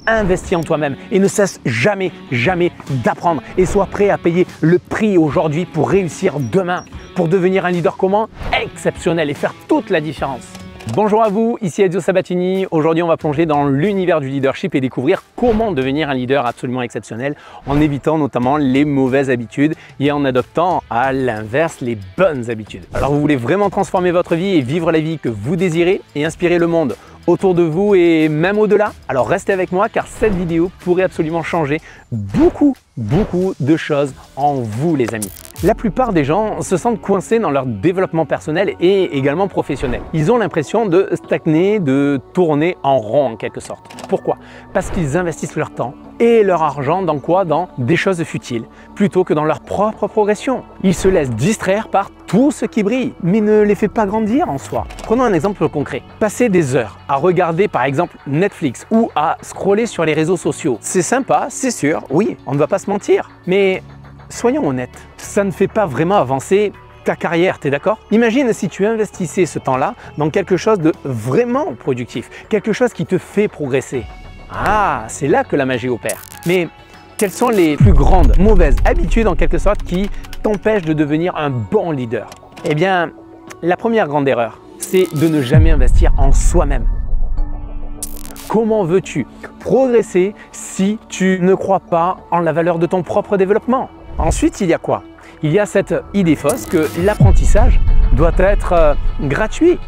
investis en toi-même et ne cesse jamais, jamais d'apprendre et sois prêt à payer le prix aujourd'hui pour réussir demain, pour devenir un leader comment? Exceptionnel et faire toute la différence. Bonjour à vous, ici Ezio Sabatini. Aujourd'hui, on va plonger dans l'univers du leadership et découvrir comment devenir un leader absolument exceptionnel en évitant notamment les mauvaises habitudes et en adoptant à l'inverse les bonnes habitudes. Alors, vous voulez vraiment transformer votre vie et vivre la vie que vous désirez et inspirer le monde autour de vous et même au-delà? Alors restez avec moi car cette vidéo pourrait absolument changer beaucoup de choses en vous les amis. La plupart des gens se sentent coincés dans leur développement personnel et également professionnel. Ils ont l'impression de stagner, de tourner en rond en quelque sorte. Pourquoi? Parce qu'ils investissent leur temps et leur argent dans quoi? Dans des choses futiles, plutôt que dans leur propre progression. Ils se laissent distraire par tout ce qui brille, mais ne les fait pas grandir en soi. Prenons un exemple concret. Passer des heures à regarder par exemple Netflix ou à scroller sur les réseaux sociaux, c'est sympa, c'est sûr, oui, on ne va pas se mentir, mais soyons honnêtes, ça ne fait pas vraiment avancer ta carrière, t'es d'accord? Imagine si tu investissais ce temps-là dans quelque chose de vraiment productif, quelque chose qui te fait progresser. Ah, c'est là que la magie opère. Mais quelles sont les plus grandes mauvaises habitudes en quelque sorte qui t'empêchent de devenir un bon leader? Eh bien, la première grande erreur, c'est de ne jamais investir en soi-même. Comment veux-tu progresser si tu ne crois pas en la valeur de ton propre développement? Ensuite, il y a quoi? Il y a cette idée fausse que l'apprentissage doit être gratuit.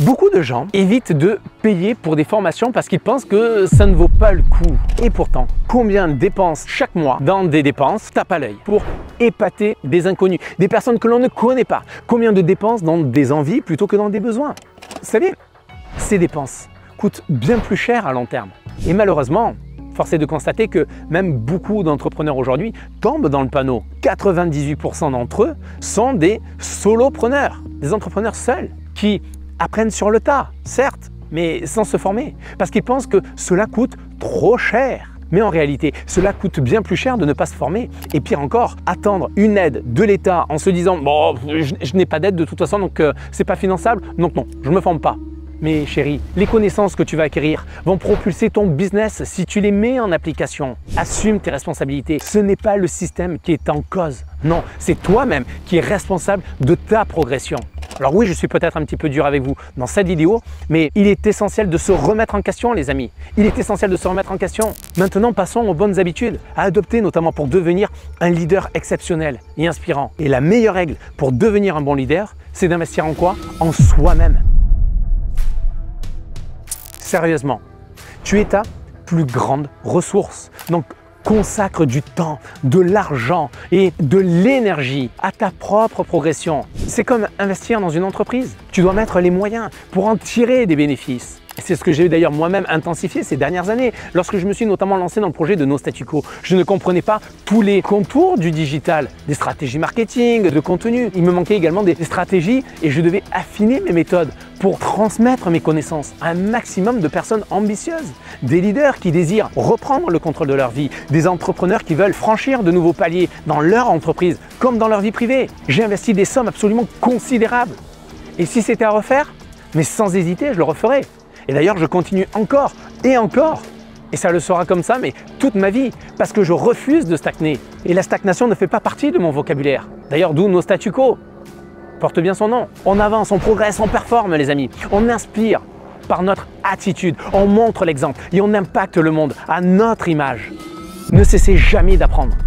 Beaucoup de gens évitent de payer pour des formations parce qu'ils pensent que ça ne vaut pas le coup. Et pourtant, combien dépensent chaque mois dans des dépenses tape à l'œil pour épater des inconnus, des personnes que l'on ne connaît pas? Combien de dépenses dans des envies plutôt que dans des besoins? Vous savez, ces dépenses coûtent bien plus cher à long terme. Et malheureusement, force est de constater que même beaucoup d'entrepreneurs aujourd'hui tombent dans le panneau. 98% d'entre eux sont des solopreneurs, des entrepreneurs seuls qui apprennent sur le tas, certes, mais sans se former, parce qu'ils pensent que cela coûte trop cher. Mais en réalité, cela coûte bien plus cher de ne pas se former. Et pire encore, attendre une aide de l'État en se disant « bon, je n'ai pas d'aide de toute façon, donc c'est pas finançable, donc non, je ne me forme pas ». Mais chérie, les connaissances que tu vas acquérir vont propulser ton business si tu les mets en application. Assume tes responsabilités. Ce n'est pas le système qui est en cause. Non, c'est toi-même qui es responsable de ta progression. Alors oui, je suis peut-être un petit peu dur avec vous dans cette vidéo, mais il est essentiel de se remettre en question les amis. Il est essentiel de se remettre en question. Maintenant, passons aux bonnes habitudes à adopter notamment pour devenir un leader exceptionnel et inspirant. Et la meilleure règle pour devenir un bon leader, c'est d'investir en quoi? En soi-même. Sérieusement, tu es ta plus grande ressource. Donc, consacre du temps, de l'argent et de l'énergie à ta propre progression. C'est comme investir dans une entreprise. Tu dois mettre les moyens pour en tirer des bénéfices. C'est ce que j'ai d'ailleurs moi-même intensifié ces dernières années. Lorsque je me suis notamment lancé dans le projet de No Statu Quo, je ne comprenais pas tous les contours du digital, des stratégies marketing, de contenu. Il me manquait également des stratégies et je devais affiner mes méthodes pour transmettre mes connaissances à un maximum de personnes ambitieuses, des leaders qui désirent reprendre le contrôle de leur vie, des entrepreneurs qui veulent franchir de nouveaux paliers dans leur entreprise comme dans leur vie privée. J'ai investi des sommes absolument considérables. Et si c'était à refaire, mais sans hésiter, je le referais. Et d'ailleurs, je continue encore et encore. Et ça le sera comme ça, mais toute ma vie, parce que je refuse de stagner. Et la stagnation ne fait pas partie de mon vocabulaire. D'ailleurs, d'où No Statu Quo. Porte bien son nom. On avance, on progresse, on performe les amis. On inspire par notre attitude, on montre l'exemple et on impacte le monde à notre image. Ne cessez jamais d'apprendre.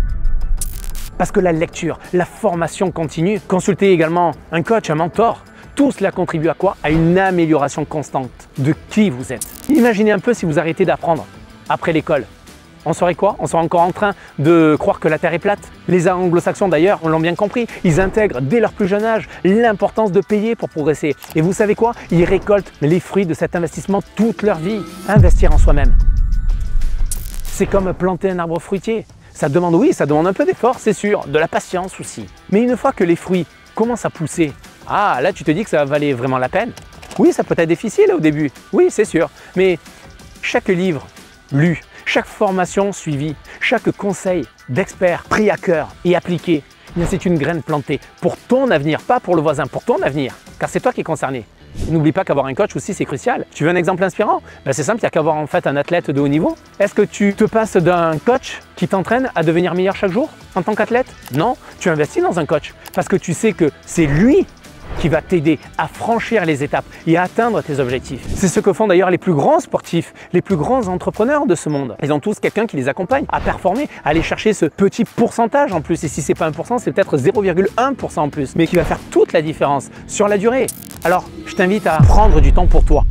Parce que la lecture, la formation continue, consultez également un coach, un mentor. Tout cela contribue à quoi? À une amélioration constante de qui vous êtes. Imaginez un peu si vous arrêtez d'apprendre après l'école. On serait quoi? On serait encore en train de croire que la Terre est plate? Les anglo-saxons d'ailleurs, on l'a bien compris, ils intègrent dès leur plus jeune âge l'importance de payer pour progresser. Et vous savez quoi? Ils récoltent les fruits de cet investissement toute leur vie. Investir en soi-même. C'est comme planter un arbre fruitier. Ça demande, oui, ça demande un peu d'effort, c'est sûr, de la patience aussi. Mais une fois que les fruits commencent à pousser, ah, là, tu te dis que ça valait vraiment la peine. Oui, ça peut être difficile au début. Oui, c'est sûr. Mais chaque livre lu, chaque formation suivie, chaque conseil d'expert pris à cœur et appliqué, c'est une graine plantée pour ton avenir, pas pour le voisin, pour ton avenir. Car c'est toi qui es concerné. N'oublie pas qu'avoir un coach aussi, c'est crucial. Tu veux un exemple inspirant? C'est simple, il n'y a qu'avoir en fait un athlète de haut niveau. Est-ce que tu te passes d'un coach qui t'entraîne à devenir meilleur chaque jour en tant qu'athlète? Non, tu investis dans un coach parce que tu sais que c'est lui qui va t'aider à franchir les étapes et à atteindre tes objectifs. C'est ce que font d'ailleurs les plus grands sportifs, les plus grands entrepreneurs de ce monde. Ils ont tous quelqu'un qui les accompagne à performer, à aller chercher ce petit pourcentage en plus. Et si c'est pas 1%, c'est peut-être 0,1% en plus, mais qui va faire toute la différence sur la durée. Alors, je t'invite à prendre du temps pour toi.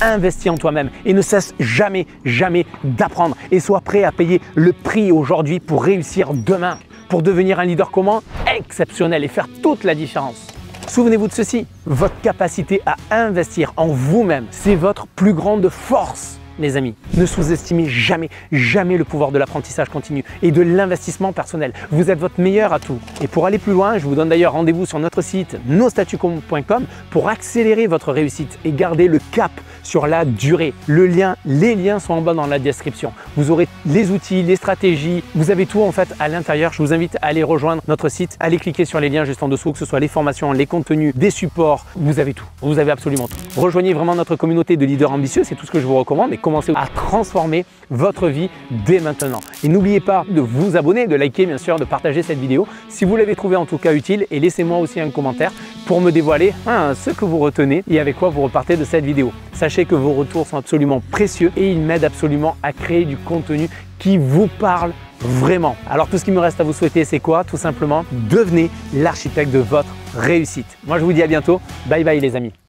Investis en toi-même et ne cesse jamais, jamais d'apprendre et sois prêt à payer le prix aujourd'hui pour réussir demain, pour devenir un leader comment? Exceptionnel et faire toute la différence. Souvenez-vous de ceci, votre capacité à investir en vous-même, c'est votre plus grande force. Les amis, ne sous-estimez jamais, jamais le pouvoir de l'apprentissage continu et de l'investissement personnel. Vous êtes votre meilleur atout. Et pour aller plus loin, je vous donne d'ailleurs rendez-vous sur notre site nostatucom.com pour accélérer votre réussite et garder le cap sur la durée. Les liens sont en bas dans la description. Vous aurez les outils, les stratégies, vous avez tout en fait à l'intérieur. Je vous invite à aller rejoindre notre site, allez cliquer sur les liens juste en dessous, que ce soit les formations, les contenus, des supports, vous avez tout. Vous avez absolument tout. Rejoignez vraiment notre communauté de leaders ambitieux, c'est tout ce que je vous recommande. Et commencez à transformer votre vie dès maintenant. Et n'oubliez pas de vous abonner, de liker bien sûr, de partager cette vidéo si vous l'avez trouvée en tout cas utile et laissez-moi aussi un commentaire pour me dévoiler ce que vous retenez et avec quoi vous repartez de cette vidéo. Sachez que vos retours sont absolument précieux et ils m'aident absolument à créer du contenu qui vous parle vraiment. Alors tout ce qu'il me reste à vous souhaiter, c'est quoi? Tout simplement, devenez l'architecte de votre réussite. Moi je vous dis à bientôt. Bye bye les amis.